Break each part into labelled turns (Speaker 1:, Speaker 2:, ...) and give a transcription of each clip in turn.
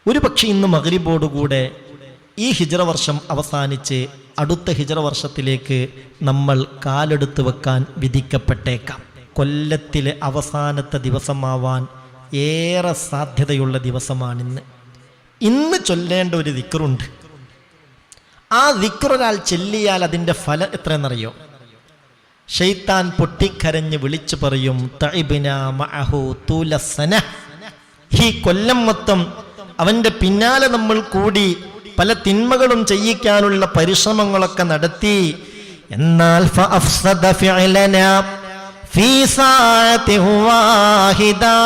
Speaker 1: ഒരു പക്ഷേ ഇന്ന് മഗ്രിബോടുകൂടെ ഈ ഹിജ്റ വർഷം അവസാനിച്ച് അടുത്ത ഹിജ്റ വർഷത്തിലേക്ക് നമ്മൾ കാലെടുത്ത് വെക്കാൻ വിധിക്കപ്പെട്ടേക്കാം. കൊല്ലത്തിലെ അവസാനത്തെ ദിവസമാവാൻ ഏറെ സാധ്യതയുള്ള ദിവസമാണിന്ന്. ഇന്ന് ചൊല്ലേണ്ട ഒരു ദിക്റുണ്ട്. ആ ദിക്ർ ഒരാൾ ചൊല്ലിയാൽ അതിൻ്റെ ഫലം എത്രയെന്നറിയോ? ശൈത്താൻ പൊട്ടിക്കരഞ്ഞ് വിളിച്ചു പറയും, തഇബ്നാ മഅഹു തൂലസന. ഈ കൊല്ലം മൊത്തം അവൻ്റെ പിന്നാലെ നമ്മൾ കൂടി പല തിന്മകളും ചെയ്യിക്കാനുള്ള പരിശ്രമങ്ങളൊക്കെ നടത്തി. എന്നാൽ ഫഅഫ്സദ ഫിഅലനാ ഫീ സഅതി വാഹിദാ,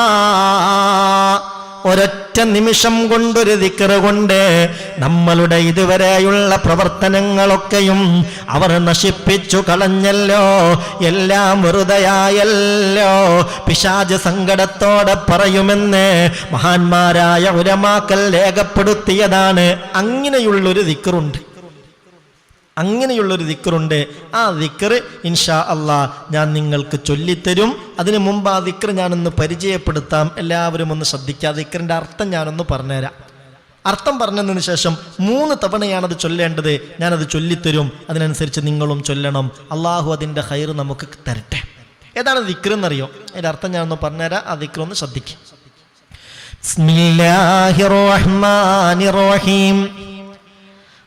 Speaker 1: ഒരൊറ്റ നിമിഷം കൊണ്ടൊരു ദിക്ർ കൊണ്ട് നമ്മളുടെ ഇതുവരെയുള്ള പ്രവർത്തനങ്ങളൊക്കെയും അവർ നശിപ്പിച്ചു കളഞ്ഞല്ലോ, എല്ലാം വെറുതെയായല്ലോ. പിശാച് സങ്കടത്തോടെ പറയുമെന്ന് മഹാന്മാരായ ഉലമാക്കൾ രേഖപ്പെടുത്തിയതാണ്. അങ്ങനെയുള്ളൊരു ദിക്റുണ്ട്, അങ്ങനെയുള്ളൊരു ദിക്റുണ്ട്. ആ ദിക്ർ ഇൻഷാ അള്ളാഹ് ഞാൻ നിങ്ങൾക്ക് ചൊല്ലിത്തരും. അതിനു മുമ്പ് ആ ദിക്ർ ഞാനൊന്ന് പരിചയപ്പെടുത്താം. എല്ലാവരും ഒന്ന് ശ്രദ്ധിക്കുക. ആ ദിക്റിൻ്റെ അർത്ഥം ഞാനൊന്ന് പറഞ്ഞുതരാം. അർത്ഥം പറഞ്ഞതിന് ശേഷം 3 തവണയാണത് ചൊല്ലേണ്ടത്. ഞാനത് ചൊല്ലിത്തരും. അതിനനുസരിച്ച് നിങ്ങളും ചൊല്ലണം. അള്ളാഹു അതിൻ്റെ ഖൈർ നമുക്ക് തരട്ടെ. ഏതാണ് ദിക്ർ എന്നറിയോ? അതിൻ്റെ അർത്ഥം ഞാനൊന്ന് പറഞ്ഞുതരാം. ആ ദിക്ർ ഒന്ന് ശ്രദ്ധിക്കുക. ബിസ്മില്ലാഹിർ റഹ്മാനിർ റഹീം.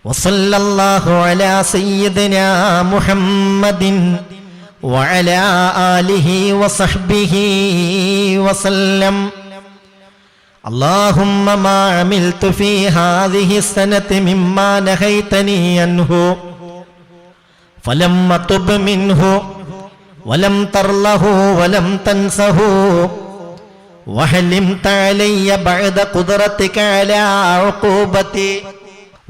Speaker 1: വസല്ലല്ലാഹു അലാ സയ്യിദിനാ മുഹമ്മദിൻ വഅലാ ആലിഹി വസഹ്ബിഹി വസല്ലം. അല്ലാഹുമ്മ മാ അമിൽതു ഫീ ഹാദിഹി സനതി മിമ്മാ നഹൈതനി അൻഹു ഫലം അതുബ് മിൻഹു വലം തർലഹു വലം തൻസഹു വഹലിംത അലയ്യ ബഅദ ഖുദ്റതിക അലാ ഉഖൂബതി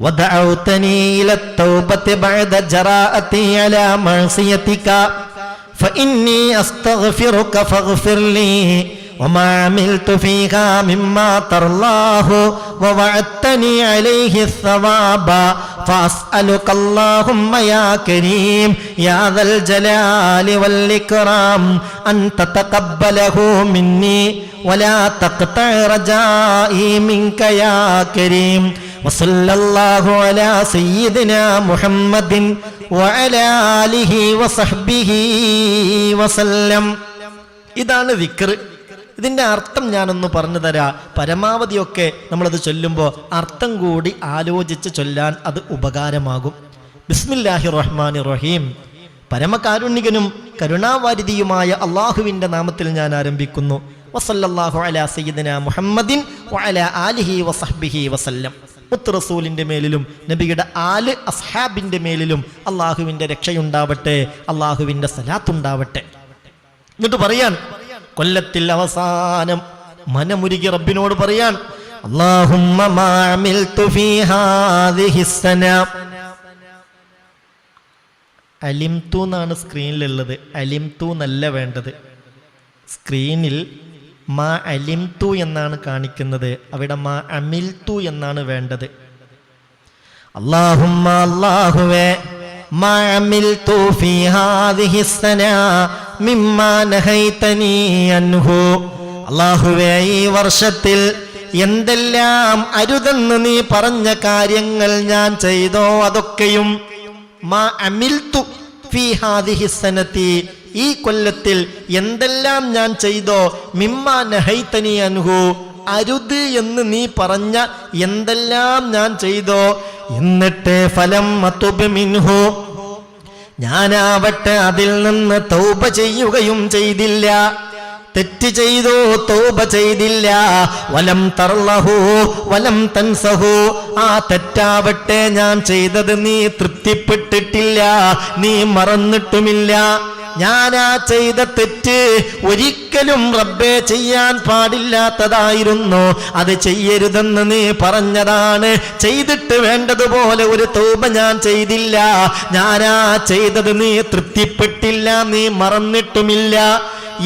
Speaker 1: ودعوتني إلى التوبة بعد جراءتي على معصيتك فإني أستغفرك فاغفر لي وما عملت فيها مما ترضاه ووعدتني عليه الثواب فأسألك اللهم يا كريم يا ذا الجلال والإكرام أن تتقبله مني ولا تقطع رجائي منك يا كريم وصلى الله على سيدنا محمد وعلى آله وصحبه وسلم. ഇതാണ് ദിക്ർ. ഇതിൻ്റെ അർത്ഥം ഞാനൊന്ന് പറഞ്ഞു തരാം. പരമാവധിയൊക്കെ നമ്മളത് ചൊല്ലുമ്പോൾ അർത്ഥം കൂടി ആലോചിച്ച് ചൊല്ലാൻ അത് ഉപകാരമാകും. ബിസ്മില്ലാഹിർ റഹ്മാനിർ റഹീം. പരമകാരുണികനും കരുണാവാരിധിയുമായ അള്ളാഹുവിൻ്റെ നാമത്തിൽ ഞാൻ ആരംഭിക്കുന്നു. വസല്ലല്ലാഹു അലാ സയ്യിദിനാ മുഹമ്മദിൻ വഅലാ ആലിഹി വസഹ്ബിഹി വസല്ലം. മുത്ത് റസൂലിൻ്റെ മേലിലും നബിയുടെ ആല് അസ്ഹാബിൻ്റെ മേലിലും അള്ളാഹുവിൻ്റെ രക്ഷയുണ്ടാവട്ടെ, അള്ളാഹുവിൻ്റെ സലാത്തുണ്ടാവട്ടെ. എന്നിട്ട് പറയാൻ, കൊല്ലത്തിൽ അവസാനം മനമുരുകി റബ്ബിനോട് പറയാൻ, അല്ലാഹുമ്മ മാ അമിൽതു ഫീ ഹാദിഹി സന. അലിംതു എന്നാണ് സ്ക്രീനിലുള്ളത്, അലിംതു എന്നല്ല വേണ്ടത്. സ്ക്രീനിൽ മാ അലിംതു എന്നാണ് കാണിക്കുന്നത്, അവിടെ മാ അമിൽതു എന്നാണ് വേണ്ടത്. അല്ലാഹുമ്മ, അല്ലാഹുവേ, മാ അമിൽതു ഫീ ഹാദിഹി സന മിമ്മാ നഹൈതനി അൻഹു. അല്ലാഹുവേ, ഈ വർഷത്തിൽ എന്തെല്ലാം അരുതെന്ന് നീ പറഞ്ഞ കാര്യങ്ങൾ ഞാൻ ചെയ്തോ അതൊക്കെയും മാ അമിൽതു ഫീ ഹാദിഹി സനതി, ഈ കൊല്ലത്തിൽ എന്തെല്ലാം ഞാൻ ചെയ്തോ, മിമ്മാ നഹൈതനി അൻഹു, അരുത് എന്ന് നീ പറഞ്ഞ എന്തെല്ലാം ഞാൻ ചെയ്തോ, എന്നിട്ട് ഫലം അതുബ് മിൻഹു, ഞാനാവട്ടെ അതിൽ നിന്ന് തൗബ ചെയ്യുകയും ചെയ്തില്ല. തെറ്റ് ചെയ്തു, തൗബ ചെയ്തില്ല. വലം തർലഹു വലം തൻസഹു, ആ തെറ്റാവട്ടെ ഞാൻ ചെയ്തത് നീ തൃപ്തിപ്പെട്ടിട്ടില്ല, നീ മറന്നിട്ടുമില്ല. ഞാനാ ചെയ്ത തെറ്റ് ഒരിക്കലും റബ്ബേ ചെയ്യാൻ പാടില്ലാത്തതായിരുന്നു, അത് ചെയ്യരുതെന്ന് നീ പറഞ്ഞതാണ്. ചെയ്തിട്ട് വേണ്ടതുപോലെ ഒരു തൗബ ഞാൻ ചെയ്തില്ല. ഞാനാ ചെയ്തത് നീ തൃപ്തിപ്പെട്ടില്ല, നീ മറന്നിട്ടുമില്ല.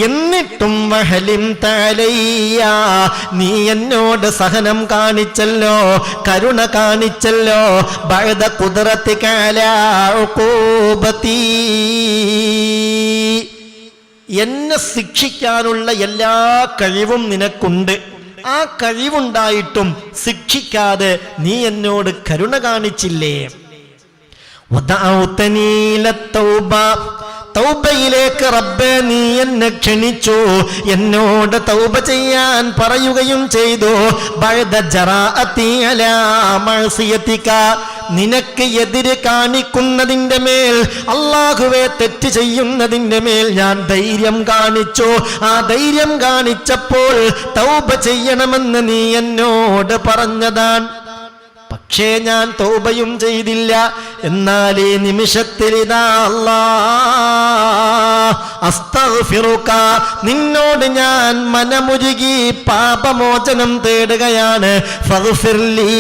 Speaker 1: എന്നിട്ടും വഹലിം തഅലയ്യ, നീ എന്നോട് സഹനം കാണിച്ചല്ലോ, കരുണ കാണിച്ചല്ലോ. ബഅദ ഖുദ്റതിക അലാ ഉഖൂബതി, എന്നെ ശിക്ഷിക്കാനുള്ള എല്ലാ കഴിവും നിനക്കുണ്ട്. ആ കഴിവുണ്ടായിട്ടും ശിക്ഷിക്കാതെ നീ എന്നോട് കരുണ കാണിച്ചില്ലേ? തൗബയിലേക്ക് റബ്ബേ നീ എന്നെ ക്ഷണിച്ചു, എന്നോട് തൗബ ചെയ്യാൻ പറയുകയും ചെയ്തു. ബഅദ ജറാഅതി അലാ മഅസിയതിക, നിനക്ക് എതിര് കാണിക്കുന്നതിന്റെ മേൽ, അല്ലാഹുവേ തെറ്റ് ചെയ്യുന്നതിന്റെ മേൽ ഞാൻ ധൈര്യം കാണിച്ചു. ആ ധൈര്യം കാണിച്ചപ്പോൾ തൗബ ചെയ്യണമെന്ന് നീ എന്നോട് പറഞ്ഞതാണ്. പക്ഷേ ഞാൻ തൗബയും ചെയ്തില്ല. എന്നാൽ ഈ നിമിഷത്തിൽ ഇതാ അല്ലാഹ് അസ്തഗ്ഫിറുക, നിന്നോട് ഞാൻ മനമുരുകി പാപമോചനം തേടുകയാണ്. ഫഗ്ഫിർലി,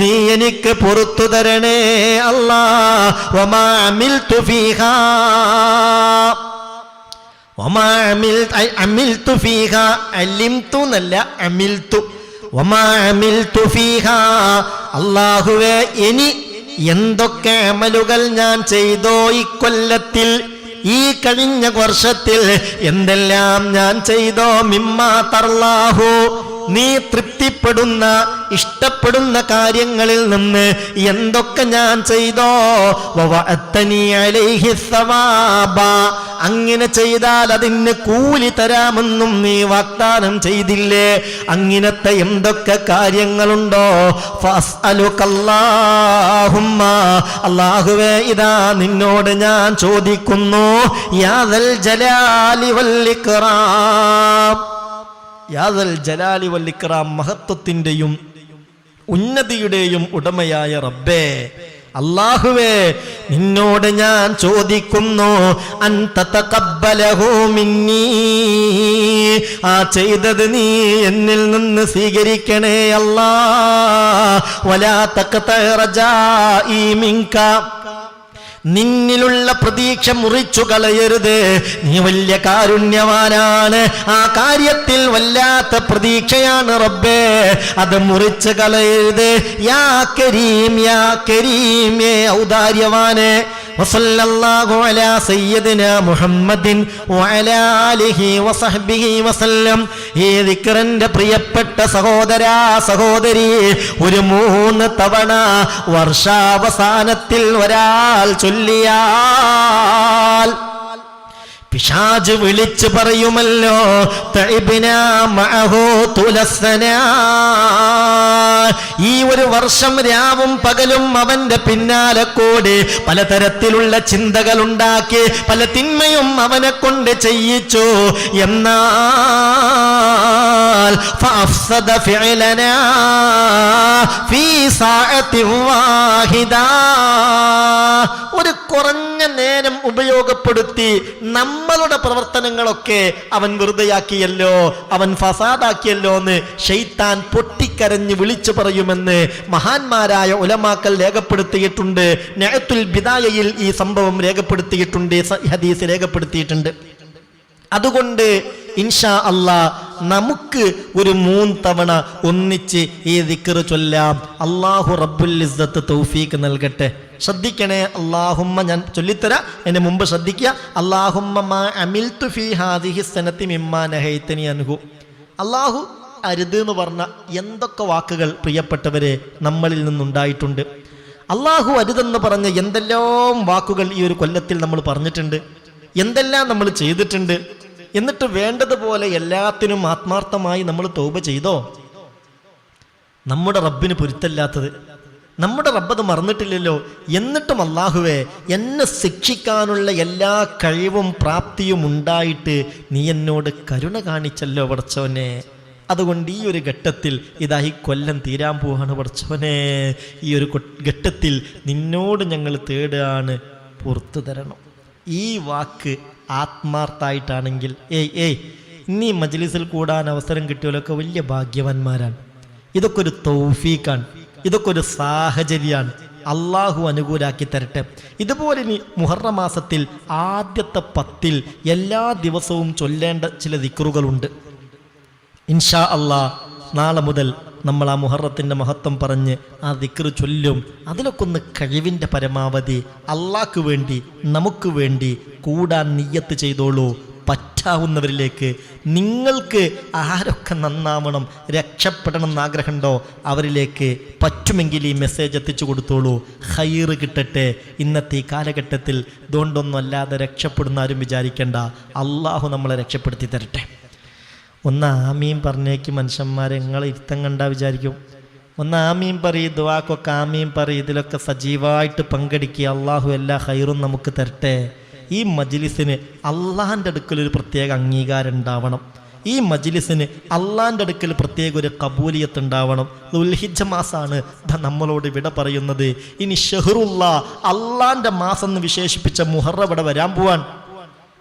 Speaker 1: നീ എനിക്ക് പുറത്തു തരണേ അല്ലാഹ്. വമാ അമിൽതു ഫീഹാ, വമാ അമിൽതു ഫീഹാ, അലിംതു എന്നല്ല അമിൽതു, അല്ലാഹുവേ ഇനി എന്തൊക്കെ അമലുകൾ ഞാൻ ചെയ്തോ ഈ കൊല്ലത്തിൽ, ഈ കഴിഞ്ഞ വർഷത്തിൽ എന്തെല്ലാം ഞാൻ ചെയ്തോ, മിമ്മാ തർലാഹു, നീ തൃപ്തിപ്പെടുന്ന ഇഷ്ടപ്പെടുന്ന കാര്യങ്ങളിൽ നിന്ന് എന്തൊക്കെ ഞാൻ ചെയ്തോ, വവഅത്തനി അലൈഹി സവാബ, അങ്ങനെ ചെയ്താൽ അതിന് കൂലി തരാമെന്നും നീ വാഗ്ദാനം ചെയ്തില്ലേ? അങ്ങനത്തെ എന്തൊക്കെ കാര്യങ്ങളുണ്ടോ, ഫഅസ്അലുകല്ലാഹുമ്മ, അല്ലാഹുവേ ഇതാ നിന്നോട് ഞാൻ ചോദിക്കുന്നു. യാ ദൽ ജലാലി വൽ ഇക്റാം, യാദൽ ജലാലി വൽ ഇക്റാം, മഹത്വത്തിന്റെയും ഉന്നതിയുടെയും ഉടമയായ റബ്ബേ, അല്ലാഹുവേ നിന്നോട് ഞാൻ ചോദിക്കുന്നു. അൻത തഖബ്ബലഹു മിന്നീ, ആ ചെയ്തത് നീ എന്നിൽ നിന്ന് സ്വീകരിക്കണേ അല്ലാഹ്. വലാ തഖ്ത റജാഇ മിൻക, നിന്നിലുള്ള പ്രതീക്ഷ മുറിച്ചു കളയരുത്. നീ വലിയ കാരുണ്യവാനാണ്, ആ കാര്യത്തിൽ വല്ലാത്ത പ്രതീക്ഷയാണ് റബ്ബേ, അത് മുറിച്ചു കളയരുത്. യാ കരീം, യാ കരീം, ഔദാര്യവാനെ. വസല്ലല്ലാഹു അലാ സയ്യിദിനാ മുഹമ്മദിൻ വഅലാ ആലിഹി വസഹ്ബിഹി വസല്ലം. ഈ ദിക്റിന്റെ പ്രിയപ്പെട്ട സഹോദരാ സഹോദരി, ഒരു 3 തവണ വർഷാവസാനത്തിൽ ഒരാൾ ചൊല്ലിയാൽ പിശാച് വിളിച്ചു പറയുമല്ലോ, തഇബ്നാ മഅഹു തുലസ്സനാ, ഈ ഒരു വർഷം രാവും പകലും അവന്റെ പിന്നാലെ കൂടി പലതരത്തിലുള്ള ചിന്തകൾ ഉണ്ടാക്കി പല തിന്മയും അവനെ കൊണ്ട് ചെയ്യിച്ചു. എന്നാൽ ഫഅഫ്സദ ഫിഅലനാ ഫീ സഅതി വാഹിദ, ഒരു കുറഞ്ഞ നേരം ഉപയോഗപ്പെടുത്തി നമ്മളുടെ പ്രവർത്തനങ്ങളൊക്കെ അവൻ വെറുതെയാക്കിയല്ലോ, അവൻ ഫസാദാക്കിയല്ലോ എന്ന് ശൈത്താൻ പൊട്ടിക്കരഞ്ഞ് വിളിച്ചു പറയുമെന്ന് മഹാന്മാരായ ഉലമാക്കൾ രേഖപ്പെടുത്തിയിട്ടുണ്ട്. നഅത്തുൽ ബിദായയിൽ ഈ സംഭവം രേഖപ്പെടുത്തിയിട്ടുണ്ട്, ഹദീസ് രേഖപ്പെടുത്തിയിട്ടുണ്ട്. അതുകൊണ്ട് ഇൻഷാ അല്ലാഹ് നമുക്ക് ഒരു 3 തവണ ഒന്നിച്ച് ഈ ദിക്ർ ചൊല്ലാം. അല്ലാഹു റബ്ബുൽ ഇസ്സത്ത് തൗഫീഖ് നൽകട്ടെ. ശ്രദ്ധിക്കണേ, അല്ലാഹുമ്മ, ഞാൻ ചൊല്ലിത്തരാം, എന്നെ മുമ്പ് ശ്രദ്ധിക്കുക. അല്ലാഹുമ്മ മാ അമിൽതു ഫീ ഹാദിഹി സനതി മിമ്മാ നഹൈതനി അൻഹു. അല്ലാഹു അരുത് എന്ന് പറഞ്ഞ എന്തൊക്കെ വാക്കുകൾ പ്രിയപ്പെട്ടവരെ നമ്മളിൽ നിന്നുണ്ടായിട്ടുണ്ട്. അല്ലാഹു അരുതെന്ന് പറഞ്ഞ എന്തെല്ലാം വാക്കുകൾ ഈ ഒരു കൊല്ലത്തിൽ നമ്മൾ പറഞ്ഞിട്ടുണ്ട്, എന്തെല്ലാം നമ്മൾ ചെയ്തിട്ടുണ്ട്. എന്നിട്ട് വേണ്ടതുപോലെ എല്ലാത്തിനും ആത്മാർത്ഥമായി നമ്മൾ തൗബ ചെയ്തോ? നമ്മുടെ റബ്ബിന് പൊരുത്തല്ലാത്തത്, നമ്മുടെ റബ്ബത് മറന്നിട്ടില്ലല്ലോ. എന്നിട്ടും അല്ലാഹുവേ, എന്നെ ശിക്ഷിക്കാനുള്ള എല്ലാ കഴിവും പ്രാപ്തിയും ഉണ്ടായിട്ട് നീ എന്നോട് കരുണ കാണിച്ചല്ലോ പടച്ചോനെ. അതുകൊണ്ട് ഈ ഒരു ഘട്ടത്തിൽ ഇതാ ഈ കൊല്ലം തീരാൻ പോവാണ് പടച്ചോനെ. ഈ ഒരു ഘട്ടത്തിൽ നിന്നോട് ഞങ്ങൾ തേടുകയാണ്, പുറത്തു തരണം. ഈ വാക്ക് ആത്മാർത്ഥായിട്ടാണെങ്കിൽ ഇനി മജ്ലിസിൽ കൂടാൻ അവസരം കിട്ടിയവരൊക്കെ വലിയ ഭാഗ്യവാന്മാരാണ്. ഇതൊക്കെ ഒരു തൗഫീഖാണ്, ഇതൊക്കെ ഒരു സാഹചര്യമാണ്. അള്ളാഹു അനുകൂലാക്കി തരട്ടെ. ഇതുപോലെ ഇനി മുഹറം മാസത്തിൽ ആദ്യത്തെ 10 എല്ലാ ദിവസവും ചൊല്ലേണ്ട ചില ദിക്റുകളുണ്ട്. ഇൻഷാ അല്ലാഹ് നാളെ മുതൽ നമ്മൾ ആ മുഹറത്തിൻ്റെ മഹത്വം പറഞ്ഞ് ആ ദിക്ർ ചൊല്ലും. അതിലൊക്കെ ഒന്ന് കഴിവിൻ്റെ പരമാവധി അള്ളാഹ്ക്ക് വേണ്ടി നമുക്ക് വേണ്ടി കൂടാൻ നിയ്യത്ത് ചെയ്തോളൂ. പറ്റാവുന്നവരിലേക്ക് നിങ്ങൾക്ക് ആരൊക്കെ നന്നാവണം, രക്ഷപ്പെടണം എന്നാഗ്രഹമുണ്ടോ അവരിലേക്ക് പറ്റുമെങ്കിൽ ഈ മെസ്സേജ് എത്തിച്ചു കൊടുത്തോളൂ. ഖൈറ് കിട്ടട്ടെ. ഇന്നത്തെ ഈ കാലഘട്ടത്തിൽ ഇതുകൊണ്ടൊന്നും അല്ലാതെ രക്ഷപ്പെടുന്ന ആരും വിചാരിക്കേണ്ട. അള്ളാഹു നമ്മളെ രക്ഷപ്പെടുത്തി തരട്ടെ. ഒന്ന് ആമീൻ പറഞ്ഞേക്ക് മനുഷ്യന്മാരെ, നിങ്ങൾ ഇരുത്തം കണ്ടാ വിചാരിക്കും. ഒന്ന് ആമീൻ പറയും, ദുആക്കൊക്കെ ആമീൻ പറയും, ഇതിലൊക്കെ സജീവമായിട്ട് പങ്കെടുക്കുക. അള്ളാഹു എല്ലാ ഖൈറും നമുക്ക് തരട്ടെ. ഈ മജ്ലിസിന് അള്ളാഹിൻ്റെ അടുക്കൽ ഒരു പ്രത്യേക അംഗീകാരം ഉണ്ടാവണം. ഈ മജ്ലിസിന് അള്ളാഹിൻ്റെ അടുക്കൽ പ്രത്യേക ഒരു കബൂലിയത്ത് ഉണ്ടാവണം. ദുൽഹിജ്ജ മാസമാണ് നമ്മളോട് വിട പറയുന്നത്. ഇനി ഷഹ്റുല്ലാ, അള്ളാഹിൻ്റെ മാസം എന്ന് വിശേഷിപ്പിച്ച മുഹറം ഇവിടെ വരാൻ പോവാൻ.